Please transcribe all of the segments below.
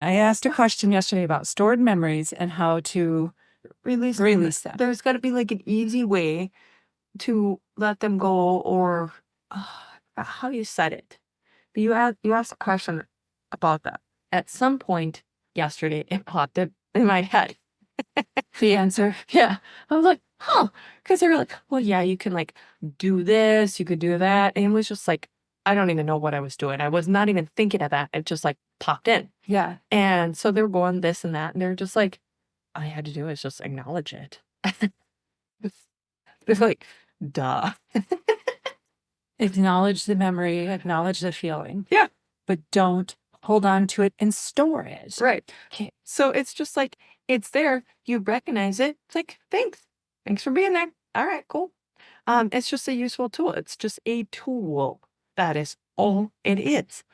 I asked a question yesterday about stored memories and how to release them. There's got to be like an easy way to let them go, or how you said it. But you asked a question about that. At some point yesterday, it popped up in my head. The answer. Yeah. I was like, huh. Because they were like, well, yeah, you can like do this, you could do that. And it was just like, I don't even know what I was doing. I was not even thinking of that. It just like popped in. Yeah. And so they were going this and that. And they're just like, all I had to do is just acknowledge it. It's like, duh. Acknowledge the memory, acknowledge the feeling. Yeah. But don't hold on to it and store it. Right. Okay. So it's just like, it's there. You recognize it. It's like, thanks. Thanks for being there. All right, cool. It's just a useful tool. It's just a tool. That is all it is.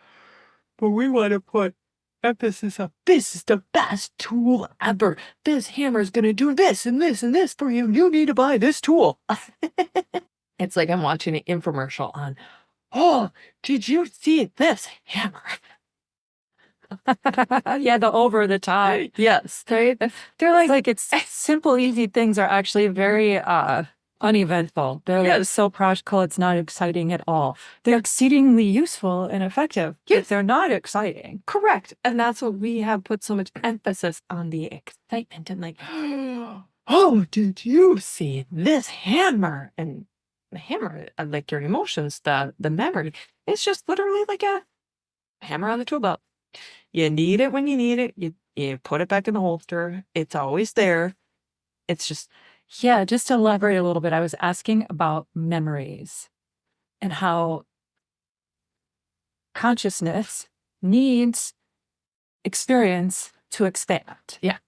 But we want to put emphasis on this is the best tool ever. This hammer is going to do this and this and this for you. You need to buy this tool. It's like I'm watching an infomercial on, oh, did you see this hammer? Yeah, the over the top. Yes. Right? They're like it's simple, easy things are actually very uneventful. They're so practical, it's not exciting at all. They're exceedingly useful and effective. Yes. They're not exciting. Correct. And that's what we have put so much emphasis on, the excitement and like, oh, did you see this hammer? And the hammer, like your emotions, the memory, it's just literally like a hammer on the tool belt. You need it when you need it. You put it back in the holster. It's always there. It's just, yeah, just to elaborate a little bit, I was asking about memories and how consciousness needs experience to expand. Yeah.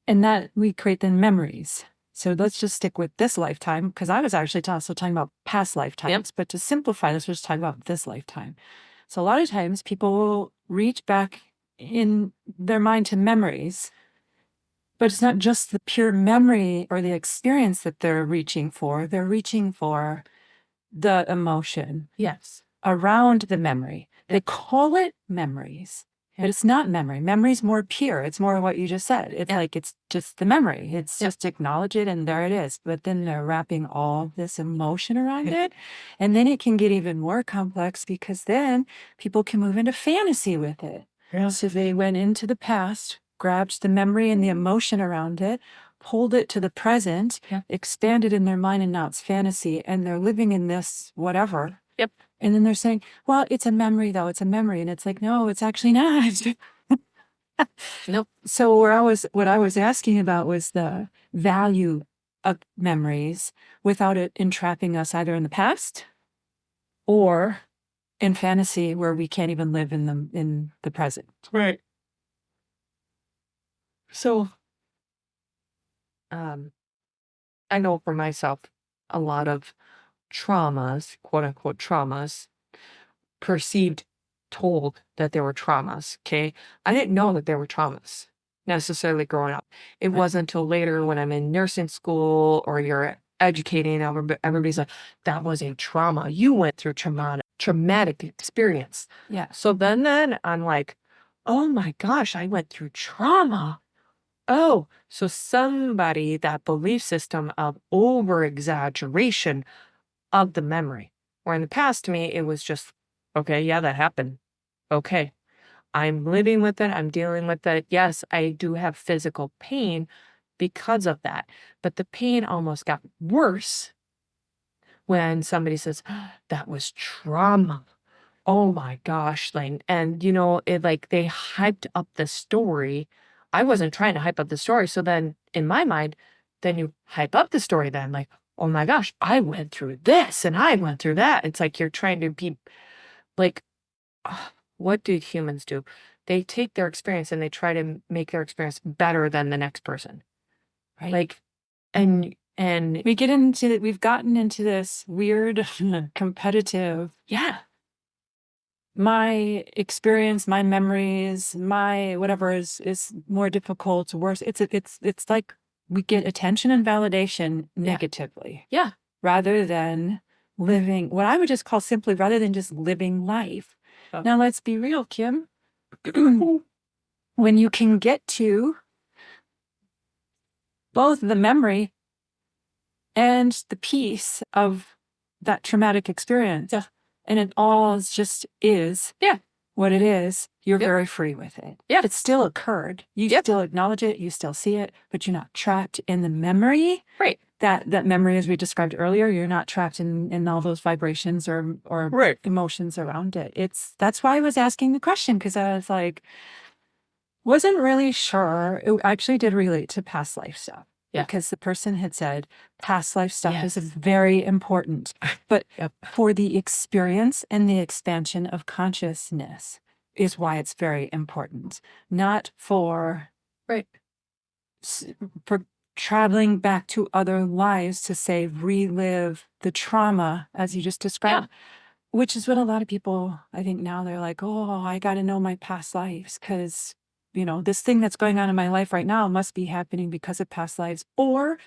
And that we create the memories. So let's just stick with this lifetime, because I was actually also talking about past lifetimes, but to simplify this, we're just talking about this lifetime. So a lot of times people will reach back in their mind to memories, but it's not just the pure memory or the experience that they're reaching for. They're reaching for the emotion. yes. Around the memory. They call it memories, but it's not memory. Memory's more pure. It's more what you just said. It's like, it's just the memory. It's just acknowledge it and there it is. But then they're wrapping all this emotion around it. And then it can get even more complex because then people can move into fantasy with it. Yeah. So they went into the past, grabbed the memory and the emotion around it, pulled it to the present, expanded in their mind, and now it's fantasy. And they're living in this whatever. Yep. And then they're saying, well, it's a memory though. It's a memory. And it's like, no, it's actually not. Nope. So what I was asking about was the value of memories without it entrapping us either in the past or in fantasy where we can't even live in the present. Right. So, I know for myself, a lot of traumas, quote unquote traumas, perceived, told that there were traumas. Okay. I didn't know that there were traumas necessarily growing up. It wasn't until later when I'm in nursing school or you're educating, everybody's like, that was a trauma. You went through traumatic experience. Yeah. So then I'm like, oh my gosh, I went through trauma. Oh, so somebody, that belief system of over exaggeration of the memory, where in the past to me, it was just, okay, yeah, that happened. Okay, I'm living with it. I'm dealing with it. Yes, I do have physical pain because of that, but the pain almost got worse when somebody says, that was trauma. Oh my gosh, Lane. And it like they hyped up the story. I wasn't trying to hype up the story. So then in my mind, then you hype up the story then like, oh my gosh, I went through this and I went through that. It's like you're trying to be like, what do humans do? They take their experience and they try to make their experience better than the next person. Right. Like, and we've gotten into this weird competitive. Yeah. My experience, my memories, my whatever is more difficult, worse. It's like we get attention and validation negatively. Yeah. Rather than living what I would just call simply, rather than just living life. Now let's be real, Kim. when you can get to both the memory and the peace of that traumatic experience, and it all just is what it is, you're very free with it. It still occurred. You still acknowledge it. You still see it, but you're not trapped in the memory. Right. That memory, as we described earlier, you're not trapped in all those vibrations or emotions around it. That's why I was asking the question, because I was like, wasn't really sure. It actually did relate to past life stuff. Because the person had said past life stuff is very important, but for the experience and the expansion of consciousness is why it's very important, not for for traveling back to other lives to say relive the trauma as you just described, which is what a lot of people, I think now they're like, oh, I got to know my past lives because this thing that's going on in my life right now must be happening because of past lives or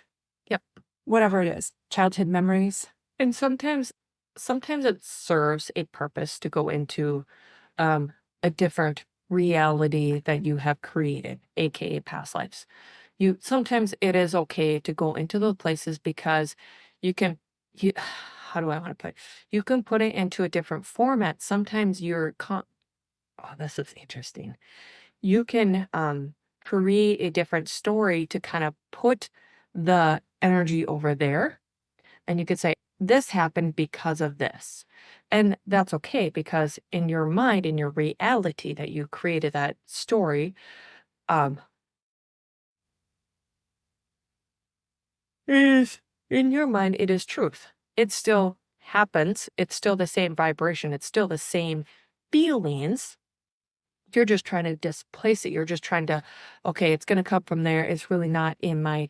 whatever it is, childhood memories. And sometimes it serves a purpose to go into a different reality that you have created, aka past lives. Sometimes it is okay to go into those places because you how do I want to put it? You can put it into a different format. Sometimes this is interesting. You can create a different story to kind of put the energy over there. And you could say, this happened because of this. And that's okay, because in your mind, in your reality that you created that story, is in your mind, it is truth. It still happens. It's still the same vibration. It's still the same feelings. You're just trying to displace it. You're just trying to, okay, it's going to come from there. It's really not in my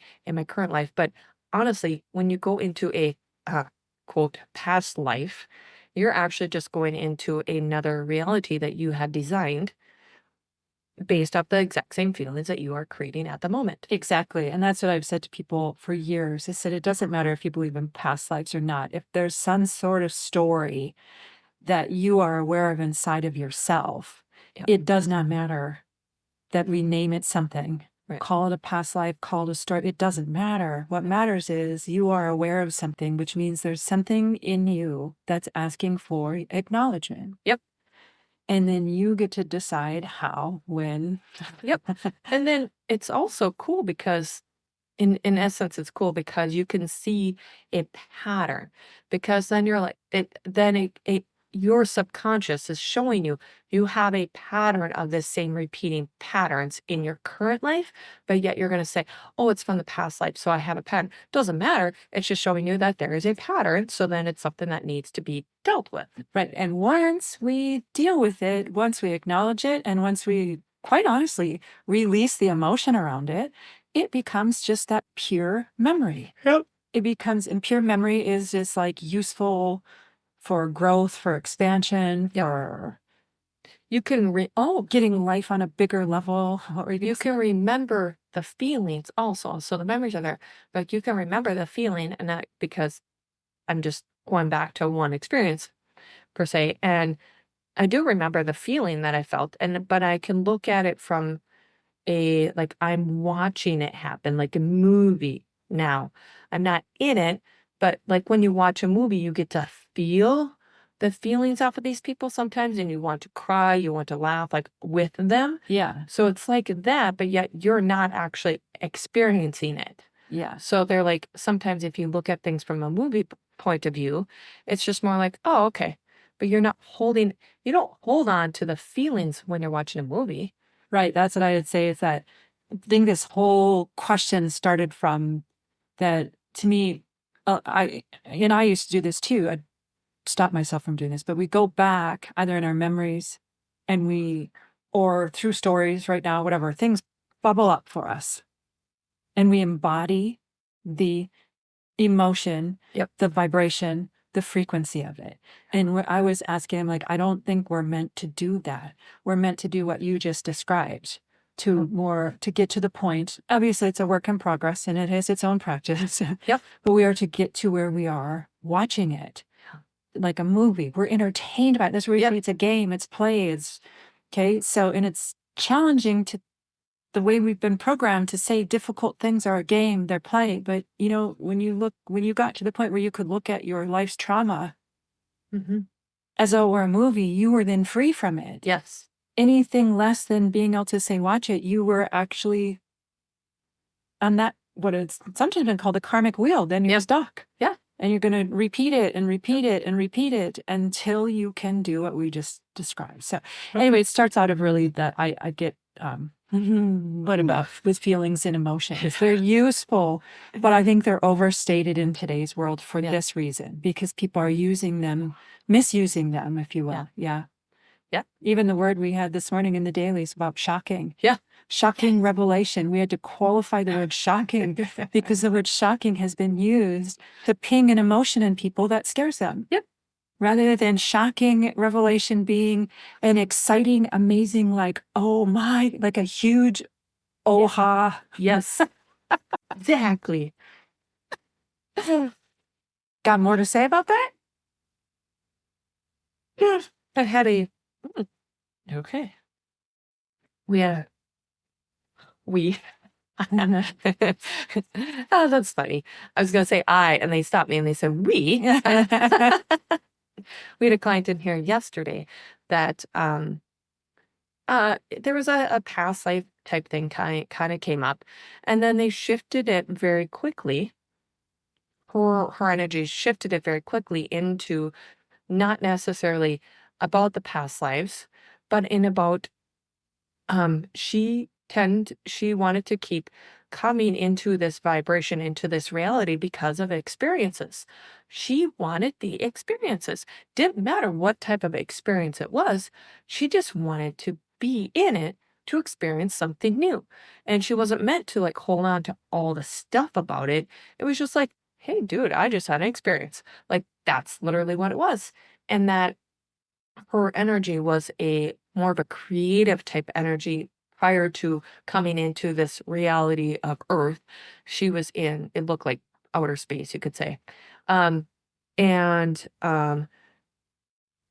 current life. But honestly, when you go into a quote past life, you're actually just going into another reality that you had designed based off the exact same feelings that you are creating at the moment. Exactly. And that's what I've said to people for years. I said, it doesn't matter if you believe in past lives or not. If there's some sort of story that you are aware of inside of yourself, it does not matter that we name it something. Call it a past life, call it a story. It doesn't matter. What matters is you are aware of something, which means there's something in you that's asking for acknowledgement. And then you get to decide how, when. And then it's also cool because in essence, it's cool because you can see a pattern, because then you're like, your subconscious is showing you have a pattern of the same repeating patterns in your current life, but yet you're going to say, oh, it's from the past life, so I have a pattern. Doesn't matter. It's just showing you that there is a pattern. So then it's something that needs to be dealt with. Right. And once we deal with it, once we acknowledge it, and once we, quite honestly, release the emotion around it, it becomes just that pure memory. It becomes, and pure memory is just like useful for growth, for expansion, for you can getting life on a bigger level. You can remember the feelings also. So the memories are there, but you can remember the feeling, and that because I'm just going back to one experience per se, and I do remember the feeling that I felt, but I can look at it from I'm watching it happen, like a movie now. I'm not in it, but like when you watch a movie, you get to feel the feelings off of these people sometimes, and you want to cry, you want to laugh, like with them. So it's like that, but yet you're not actually experiencing it. So they're like, sometimes if you look at things from a movie point of view, it's just more like, oh, okay. But you don't hold on to the feelings when you're watching a movie. Right. That's what I would say, is that I think this whole question started from that. To me, I used to do this too. I'd stop myself from doing this, but we go back either in our memories or through stories right now, whatever, things bubble up for us. And we embody the emotion, the vibration, the frequency of it. And I was asking him, like, I don't think we're meant to do that. We're meant to do what you just described, to get to the point. Obviously, it's a work in progress and it has its own practice. But we are to get to where we are watching it like a movie. We're entertained by it. That's where it's a game, it's play, it's okay. So, and it's challenging to the way we've been programmed to say difficult things are a game, they're play. But, when you got to the point where you could look at your life's trauma as though it were a movie, you were then free from it. Yes. Anything less than being able to say, watch it, you were actually on that, what it's sometimes been called a karmic wheel. Then you're stuck. Yeah. And you're going to repeat it and repeat it and repeat it until you can do what we just described. So anyway, it starts out of really that I get what about with feelings and emotions. They're useful, but I think they're overstated in today's world for this reason, because people are using them, misusing them, if you will. Yeah. Even the word we had this morning in the dailies about shocking. Yeah. Shocking revelation. We had to qualify the word shocking because the word shocking has been used to ping an emotion in people that scares them. Yep. Rather than shocking revelation being an exciting, amazing, like, oh my, like a huge oh-ha. Yes. Exactly. Got more to say about that? I had a okay. We oh, that's funny. I was gonna say I, and they stopped me and they said we. We had a client in here yesterday that there was a past life type thing kind of came up, and then they shifted it very quickly. Her energy shifted it very quickly into not necessarily about the past lives, but in about she wanted to keep coming into this vibration, into this reality because of experiences. She wanted the experiences. Didn't matter what type of experience it was. She just wanted to be in it to experience something new. And she wasn't meant to like hold on to all the stuff about it. It was just like, hey, dude, I just had an experience. Like that's literally what it was. And that her energy was a more of a creative type energy prior to coming into this reality of Earth. She was in, it looked like outer space, you could say. And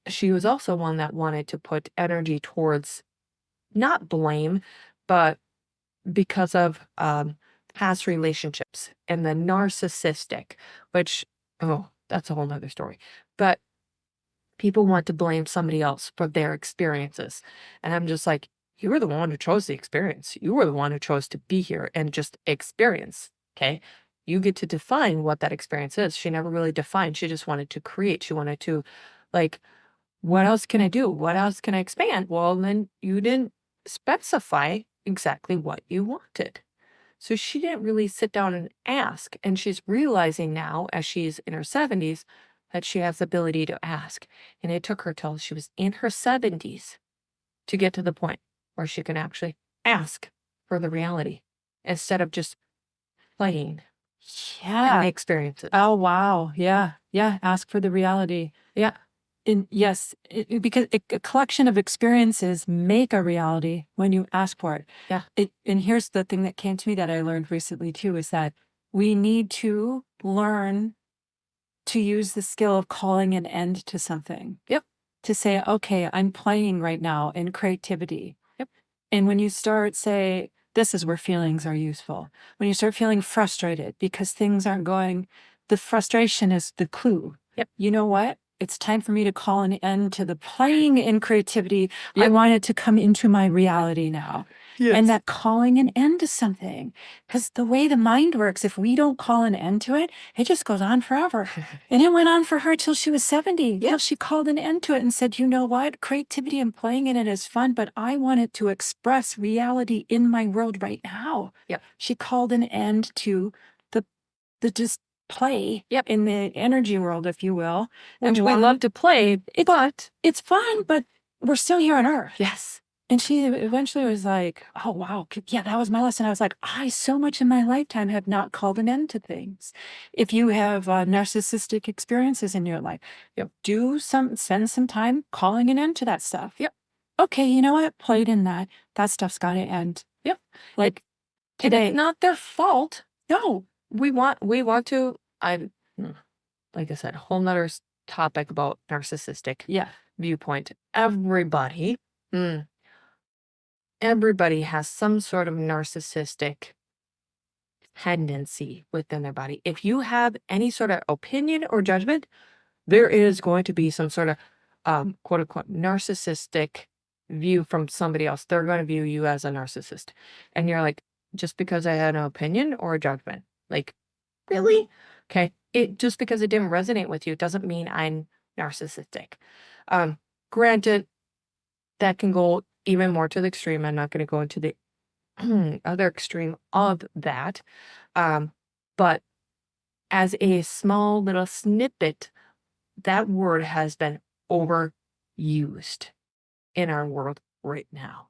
she was also one that wanted to put energy towards not blame, but because of past relationships and the narcissistic, which, oh, that's a whole nother story. But people want to blame somebody else for their experiences. And I'm just like, you were the one who chose the experience. You were the one who chose to be here and just experience. Okay. You get to define what that experience is. She never really defined. She just wanted to create. She wanted to, like, what else can I do? What else can I expand? Well, then you didn't specify exactly what you wanted. So she didn't really sit down and ask. And she's realizing now, as she's in her 70s, that she has the ability to ask. And it took her till she was in her 70s to get to the point where she can actually ask for the reality instead of just playing and experiences. Oh, wow. Yeah. Yeah. Ask for the reality. Yeah. And yes, because a collection of experiences make a reality when you ask for it. Yeah. And here's the thing that came to me that I learned recently too, is that we need to learn to use the skill of calling an end to something. Yep. To say, okay, I'm playing right now in creativity. Yep. And when you start say, this is where feelings are useful. When you start feeling frustrated because things aren't going, the frustration is the clue. Yep. You know what? It's time for me to call an end to the playing in creativity. Yep. I want it to come into my reality now. Yes. And that calling an end to something. Because the way the mind works, if we don't call an end to it, it just goes on forever. And it went on for her till she was 70. Till she called an end to it and said, you know what? Creativity and playing in it is fun, but I want it to express reality in my world right now. Yep. She called an end to the just play in the energy world, if you will. Which we love to play, but it's fun, but we're still here on Earth. yes. And she eventually was like, oh, wow. Yeah, that was my lesson. I was like, I so much in my lifetime have not called an end to things. If you have narcissistic experiences in your life, spend some time calling an end to that stuff. Yep. Okay, you know what? Played in that. That stuff's got to end. Yep. Like today. It's not their fault. No. We want to, like I said, a whole nother topic about narcissistic viewpoint. Everybody, and everybody has some sort of narcissistic tendency within their body. If you have any sort of opinion or judgment, there is going to be some sort of quote unquote narcissistic view from somebody else. They're going to view you as a narcissist. And you're like, just because I had an opinion or a judgment, like, really? Okay. Just because it didn't resonate with you doesn't mean I'm narcissistic. Granted, that can go even more to the extreme. I'm not going to go into the other extreme of that. But as a small little snippet, that word has been overused in our world right now.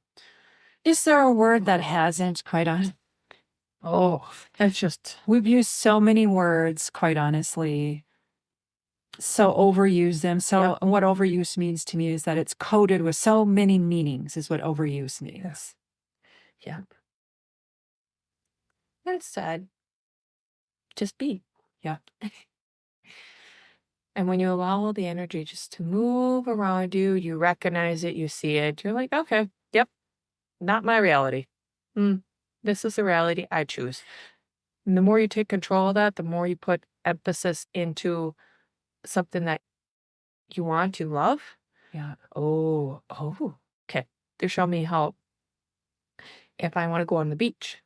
Is there a word that hasn't, quite honestly? Oh, that's just, We've used so many words, quite honestly. So overuse them. So what overuse means to me is that it's coded with so many meanings, is what overuse means. yeah. That's sad. Just be. Yeah. And when you allow all the energy just to move around you, you recognize it, you see it, you're like, okay, yep, not my reality. This is the reality I choose. And the more you take control of that, the more you put emphasis into something that you want to love. Yeah. Oh, okay. They show me how if I want to go on the beach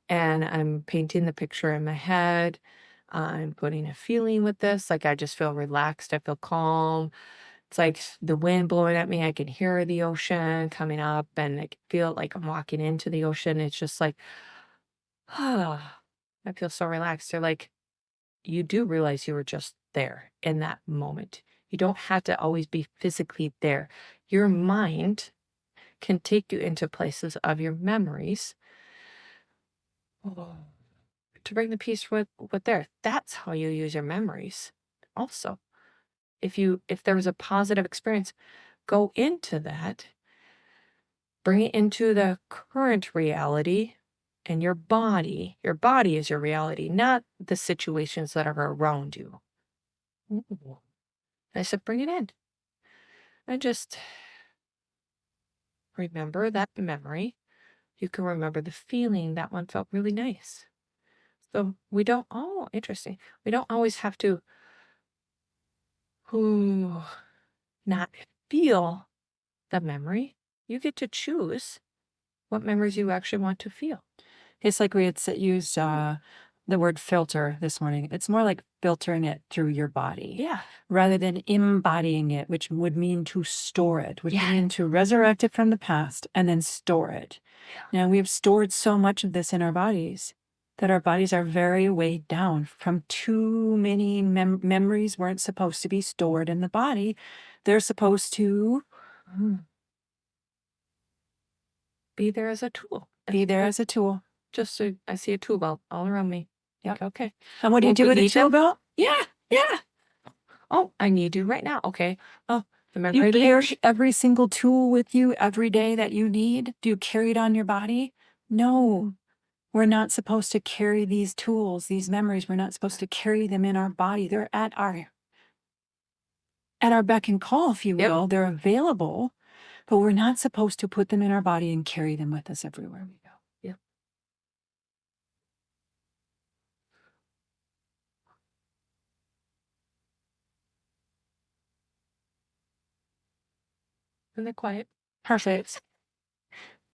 and I'm painting the picture in my head, I'm putting a feeling with this. Like I just feel relaxed. I feel calm. It's like the wind blowing at me. I can hear the ocean coming up and I can feel like I'm walking into the ocean. It's just like, I feel so relaxed. They're like, you do realize you were just there in that moment. You don't have to always be physically there. Your mind can take you into places of your memories to bring the peace with there. That's how you use your memories. Also, if there was a positive experience, go into that, bring it into the current reality, and your body is your reality, not the situations that are around you. Ooh. I said, bring it in. And just remember that memory. You can remember the feeling. That one felt really nice. So interesting. We don't always have to not feel the memory. You get to choose what memories you actually want to feel. It's like we had used the word filter this morning. It's more like filtering it through your body. Yeah. Rather than embodying it, which would mean to store it, would mean to resurrect it from the past and then store it. Yeah. Now, we've stored so much of this in our bodies that our bodies are very weighed down from too many memories weren't supposed to be stored in the body. They're supposed to be there as a tool. Be there as a tool. Just so I see a tool belt all around me. Yep. Okay. And what do you do with a tool belt? Yeah. Oh, I need to right now. Okay. Oh, you carry every single tool with you every day that you need? Do you carry it on your body? No. We're not supposed to carry these tools, these memories. We're not supposed to carry them in our body. They're at our beck and call, if you will. They're available, but we're not supposed to put them in our body and carry them with us everywhere we go. Yep. And they're quiet. Perfect.